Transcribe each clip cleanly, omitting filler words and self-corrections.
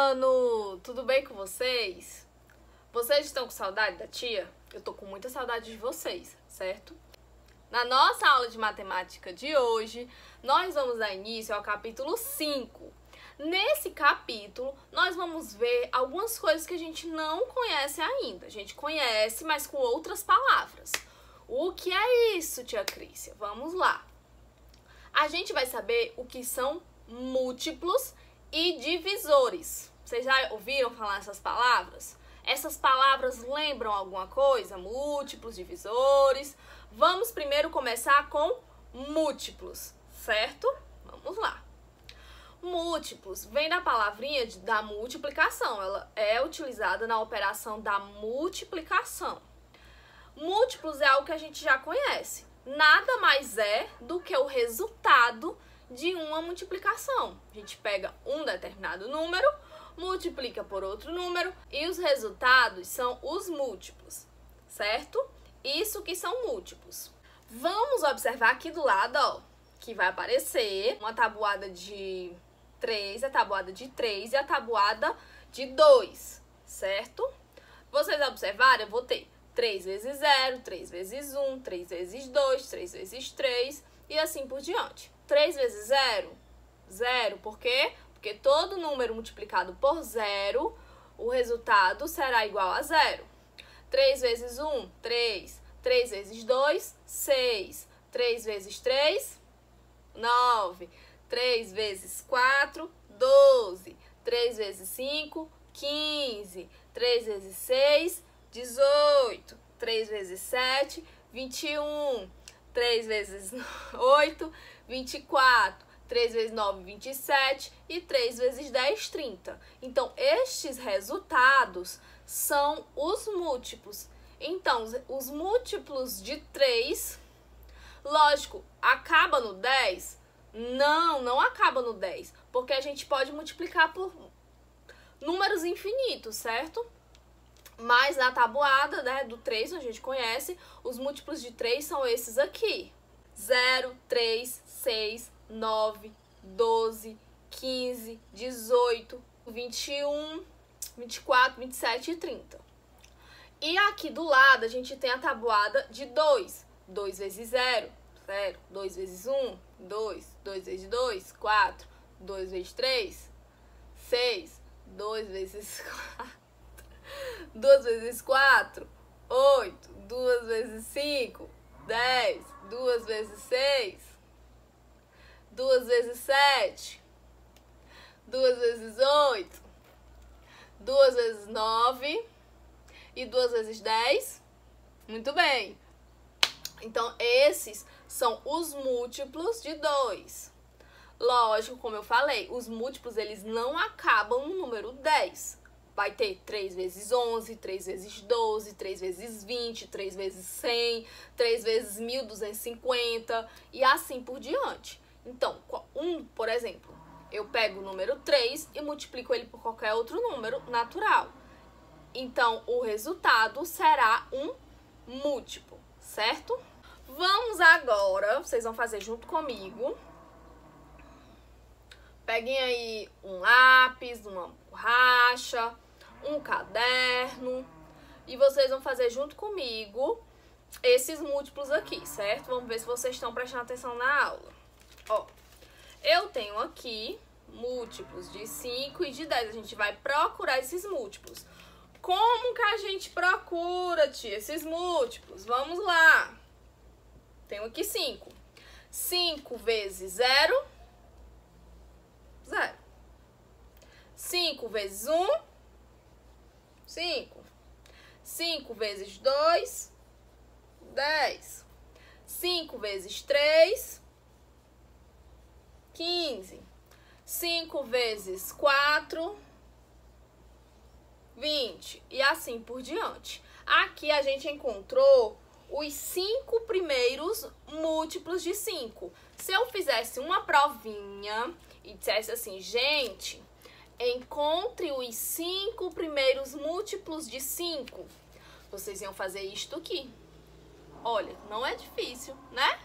ano! Tudo bem com vocês? Vocês estão com saudade da tia? Eu tô com muita saudade de vocês, certo? Na nossa aula de matemática de hoje, nós vamos dar início ao capítulo 5. Nesse capítulo, nós vamos ver algumas coisas que a gente não conhece ainda. A gente conhece, mas com outras palavras. O que é isso, tia Crícia? Vamos lá. A gente vai saber o que são múltiplos e divisores. Vocês já ouviram falar essas palavras? Essas palavras lembram alguma coisa? Múltiplos, divisores. Vamos primeiro começar com múltiplos, certo? Vamos lá. Múltiplos vem da palavrinha da multiplicação. Ela é utilizada na operação da multiplicação. Múltiplos é algo que a gente já conhece. Nada mais é do que o resultado de uma multiplicação. A gente pega um determinado número, multiplica por outro número e os resultados são os múltiplos, certo? Isso que são múltiplos. Vamos observar aqui do lado, ó, que vai aparecer uma tabuada de 3, a tabuada de 3 e a tabuada de 2, certo? Vocês observarem, eu vou ter 3 vezes 0, 3 vezes 1, 3 vezes 2, 3 vezes 3 e assim por diante. 3 vezes 0, 0. Por quê? Porque todo número multiplicado por 0, o resultado será igual a 0. 3 vezes 1, 3. 3 vezes 2, 6. 3 vezes 3, 9. 3 vezes 4, 12. 3 vezes 5, 15. 3 vezes 6, 18. 3 vezes 7, 21. 3 vezes 8, 24. 3 vezes 9, 27. E 3 vezes 10, 30. Então, estes resultados são os múltiplos. Então, os múltiplos de 3, lógico, acaba no 10? Não acaba no 10. Porque a gente pode multiplicar por números infinitos, certo? Mas na tabuada, né, do 3, a gente conhece, os múltiplos de 3 são esses aqui. 0, 3, 6, 9, 12, 15, 18, 21, 24, 27 e 30. E aqui do lado a gente tem a tabuada de 2. 2 vezes 0, 0. 2 vezes 1, 2. 2 vezes 2, 4. 2 vezes 3, 6. 2 vezes 4. 2 vezes 4, 8. 2 vezes 5, 10. 2 vezes 6, 2 vezes 7. 2 vezes 8. 2 vezes 9. E 2 vezes 10. Muito bem. Então, esses são os múltiplos de 2. Lógico, como eu falei, os múltiplos, eles não acabam no número 10. Vai ter 3 vezes 11, 3 vezes 12, 3 vezes 20, 3 vezes 100, 3 vezes 1250 e assim por diante. Então, por exemplo, eu pego o número 3 e multiplico ele por qualquer outro número natural. Então, o resultado será um múltiplo, certo? Vamos agora, vocês vão fazer junto comigo. Peguem aí um lápis, uma borracha, um caderno. E vocês vão fazer junto comigo esses múltiplos aqui, certo? Vamos ver se vocês estão prestando atenção na aula. Ó, eu tenho aqui múltiplos de 5 e de 10. A gente vai procurar esses múltiplos. Como que a gente procura, tia, esses múltiplos? Vamos lá. Tenho aqui 5. 5 vezes 0, 0. 5 vezes 1, 5. 5 vezes 2, 10. 5 vezes 3, 15. 5 vezes 4, 20 e assim por diante. Aqui a gente encontrou os 5 primeiros múltiplos de 5. Se eu fizesse uma provinha e dissesse assim, gente, encontre os 5 primeiros múltiplos de 5, vocês iam fazer isto aqui. Olha, não é difícil, né?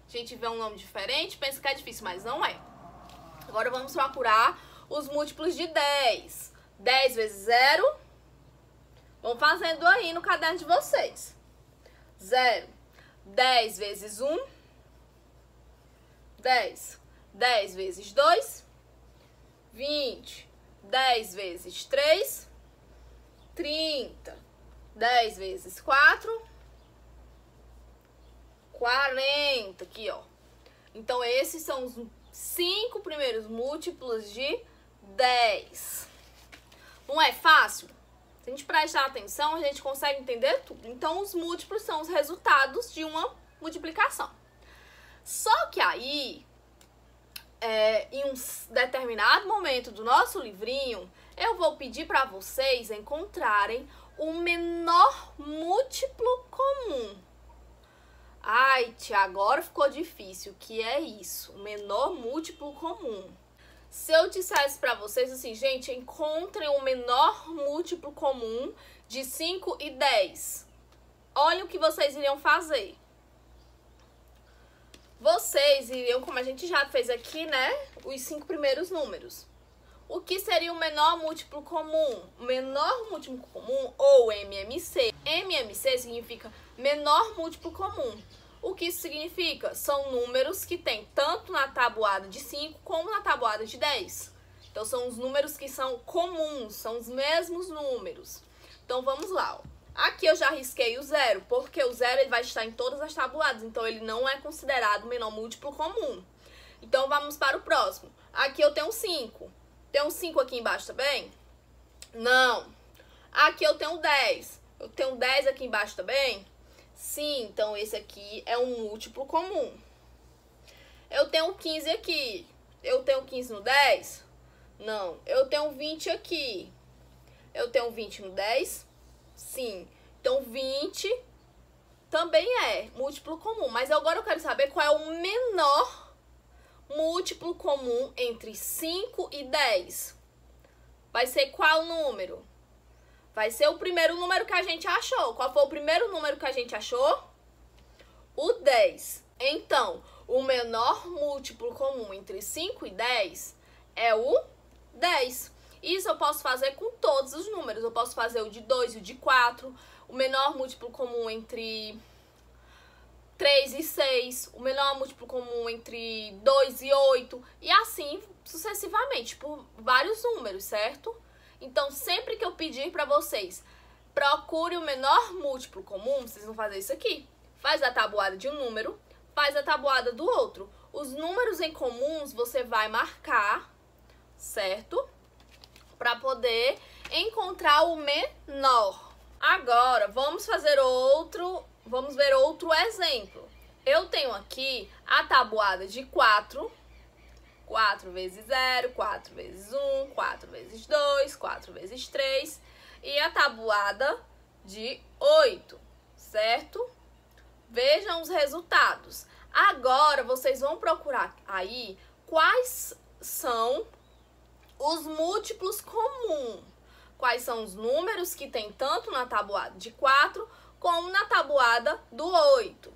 A gente vê um nome diferente, pensa que é difícil, mas não é. Agora vamos procurar os múltiplos de 10. 10 vezes 0. Vão fazendo aí no caderno de vocês. 0. 10 vezes 1. 10. 10 vezes 2. 20. 10 vezes 3. 30. 10 vezes 4. 40. Aqui, ó. Então, esses são os 5 primeiros múltiplos de 10. Não é fácil? Se a gente prestar atenção, a gente consegue entender tudo. Então, os múltiplos são os resultados de uma multiplicação. Só que aí, em um determinado momento do nosso livrinho, eu vou pedir para vocês encontrarem o menor múltiplo comum. Ai, tia, agora ficou difícil. O que é isso? O menor múltiplo comum. Se eu dissesse pra vocês assim, gente, encontrem o menor múltiplo comum de 5 e 10. Olha o que vocês iriam fazer. Vocês iriam, como a gente já fez aqui, né, os 5 primeiros números. O que seria o menor múltiplo comum? O menor múltiplo comum, ou MMC. MMC significa menor múltiplo comum. O que isso significa? São números que tem tanto na tabuada de 5 como na tabuada de 10. Então, são os números que são comuns, são os mesmos números. Então, vamos lá. Ó. Aqui eu já risquei o 0, porque o 0 ele vai estar em todas as tabuadas. Então, ele não é considerado menor múltiplo comum. Então, vamos para o próximo. Aqui eu tenho 5. Tem um 5 aqui embaixo também? Não. Aqui eu tenho 10. Eu tenho 10 aqui embaixo também? Sim, então esse aqui é um múltiplo comum. Eu tenho 15 aqui. Eu tenho 15 no 10? Não. Eu tenho 20 aqui. Eu tenho 20 no 10? Sim. Então 20 também é múltiplo comum. Mas agora eu quero saber qual é o menor múltiplo comum entre 5 e 10. Vai ser qual número? Vai ser o primeiro número que a gente achou. Qual foi o primeiro número que a gente achou? O 10. Então, o menor múltiplo comum entre 5 e 10 é o 10. Isso eu posso fazer com todos os números. Eu posso fazer o de 2 e o de 4. O menor múltiplo comum entre 3 e 6, o menor múltiplo comum entre 2 e 8, e assim sucessivamente, por vários números, certo? Então, sempre que eu pedir para vocês, procure o menor múltiplo comum, vocês vão fazer isso aqui. Faz a tabuada de um número, faz a tabuada do outro. Os números em comuns você vai marcar, certo? Para poder encontrar o menor. Agora, vamos ver outro exemplo. Eu tenho aqui a tabuada de 4. 4 vezes 0, 4 vezes 1, 4 vezes 2, 4 vezes 3. E a tabuada de 8, certo? Vejam os resultados. Agora, vocês vão procurar aí quais são os múltiplos comuns. Quais são os números que tem tanto na tabuada de 4 como na tabuada do 8.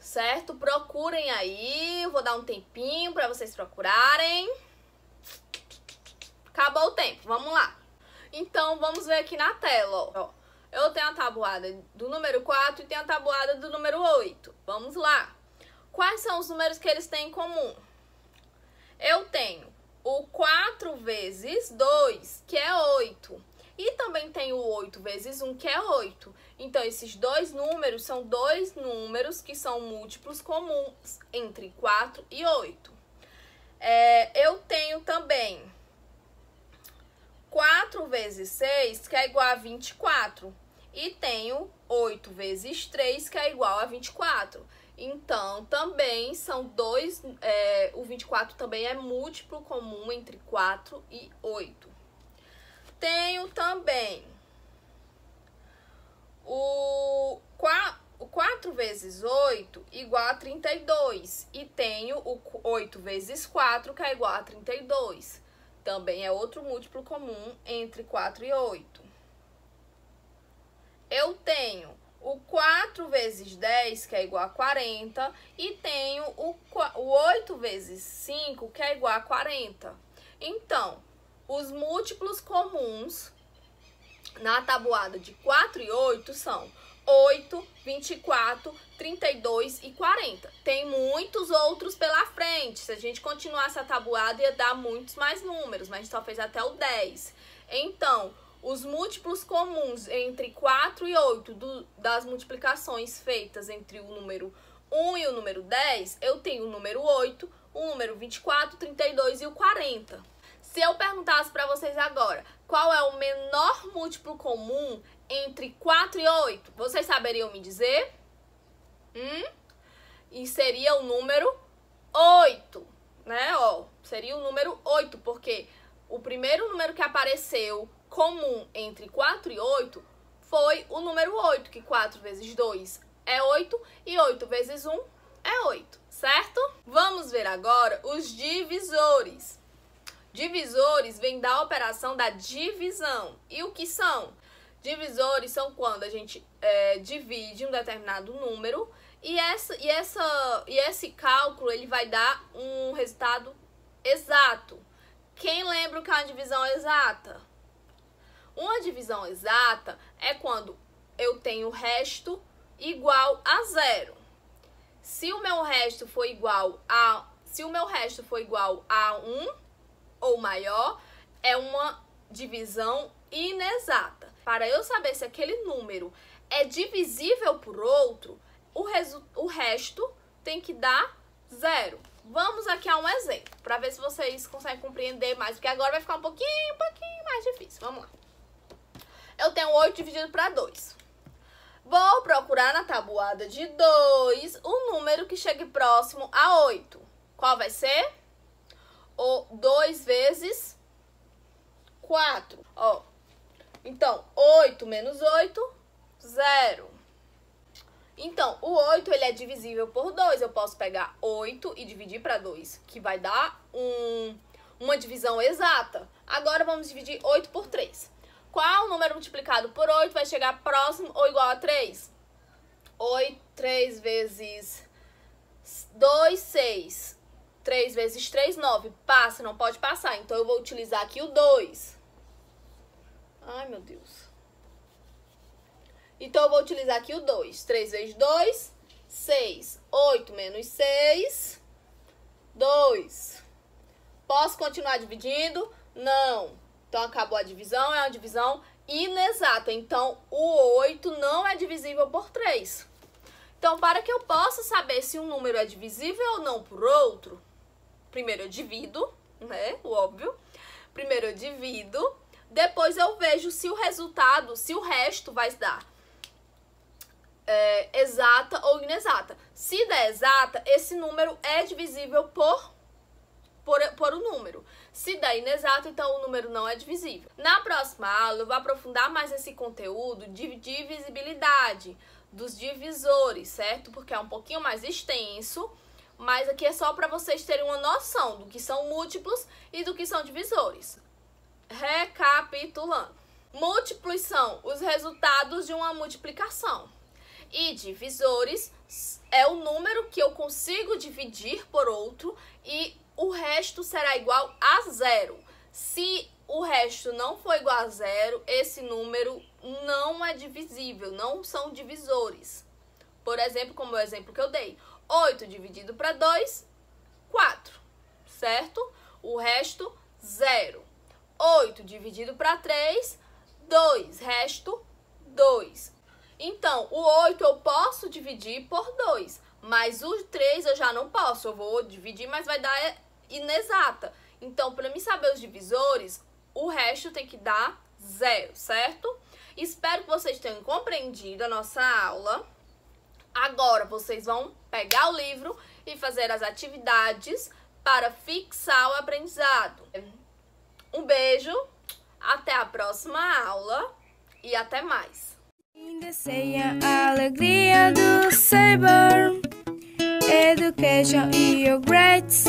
Certo? Procurem aí. Eu vou dar um tempinho para vocês procurarem. Acabou o tempo. Vamos lá. Então, vamos ver aqui na tela. Ó. Eu tenho a tabuada do número 4 e tenho a tabuada do número 8. Vamos lá. Quais são os números que eles têm em comum? Eu tenho o 4 vezes 2, que é 8. E também tem o 8 vezes 1, que é 8. Então, esses dois números são dois números que são múltiplos comuns entre 4 e 8. Eu tenho também 4 vezes 6, que é igual a 24. E tenho 8 vezes 3, que é igual a 24. Então, também são dois... o 24 também é múltiplo comum entre 4 e 8. Tenho também o 4 vezes 8 igual a 32. E tenho o 8 vezes 4, que é igual a 32. Também é outro múltiplo comum entre 4 e 8. Eu tenho o 4 vezes 10, que é igual a 40. E tenho o 8 vezes 5, que é igual a 40. Então, Os múltiplos comuns na tabuada de 4 e 8 são 8, 24, 32 e 40. Tem muitos outros pela frente. Se a gente continuasse a tabuada, ia dar muitos mais números, mas a gente só fez até o 10. Então, os múltiplos comuns entre 4 e 8 das multiplicações feitas entre o número 1 e o número 10, eu tenho o número 8, o número 24, 32 e o 40. Se eu perguntasse para vocês agora, qual é o menor múltiplo comum entre 4 e 8, vocês saberiam me dizer? E seria o número 8, né? Ó, seria o número 8, porque o primeiro número que apareceu comum entre 4 e 8 foi o número 8, que 4 vezes 2 é 8 e 8 vezes 1 é 8, certo? Vamos ver agora os divisores. Divisores vêm da operação da divisão. E o que são? Divisores são quando a gente divide um determinado número e esse cálculo ele vai dar um resultado exato. Quem lembra o que é uma divisão exata? Uma divisão exata é quando eu tenho o resto igual a zero. Se o meu resto for igual a 1 ou maior, é uma divisão inexata. Para eu saber se aquele número é divisível por outro, o resto tem que dar zero. Vamos aqui a um exemplo, para ver se vocês conseguem compreender mais, porque agora vai ficar um pouquinho mais difícil. Vamos lá. Eu tenho 8 dividido para 2. Vou procurar na tabuada de 2 o número que chegue próximo a 8. Qual vai ser? O 2 vezes 4. Ó, então, 8 menos 8, 0. Então, o 8 ele é divisível por 2. Eu posso pegar 8 e dividir para 2, que vai dar uma divisão exata. Agora, vamos dividir 8 por 3. Qual número multiplicado por 8 vai chegar próximo ou igual a 3? 3 vezes 2, 6. 3 vezes 3, 9. Passa, não pode passar. Então, eu vou utilizar aqui o 2. Ai, meu Deus. Então, eu vou utilizar aqui o 2. 3 vezes 2, 6. 8 menos 6, 2. Posso continuar dividindo? Não. Então, acabou a divisão. É uma divisão inexata. Então, o 8 não é divisível por 3. Então, para que eu possa saber se um número é divisível ou não por outro, primeiro eu divido, né? O óbvio. Primeiro eu divido. Depois eu vejo se o resultado, se o resto vai dar exata ou inexata. Se der exata, esse número é divisível por um número. Se der inexato, então o número não é divisível. Na próxima aula, eu vou aprofundar mais esse conteúdo de divisibilidade dos divisores, certo? Porque é um pouquinho mais extenso, mas aqui é só para vocês terem uma noção do que são múltiplos e do que são divisores. Recapitulando. Múltiplos são os resultados de uma multiplicação. E divisores é o número que eu consigo dividir por outro e o resto será igual a zero. Se o resto não for igual a zero, esse número não é divisível, não são divisores. Por exemplo, como o exemplo que eu dei, 8 dividido para 2, 4, certo? O resto, 0. 8 dividido para 3, 2, resto, 2. Então, o 8 eu posso dividir por 2, mas o 3 eu já não posso. Eu vou dividir, mas vai dar inexata. Então, para mim saber os divisores, o resto tem que dar 0, certo? Espero que vocês tenham compreendido a nossa aula. Agora, vocês vão pegar o livro e fazer as atividades para fixar o aprendizado. Um beijo, até a próxima aula e até mais! Deseja a alegria do saber, education e o grades.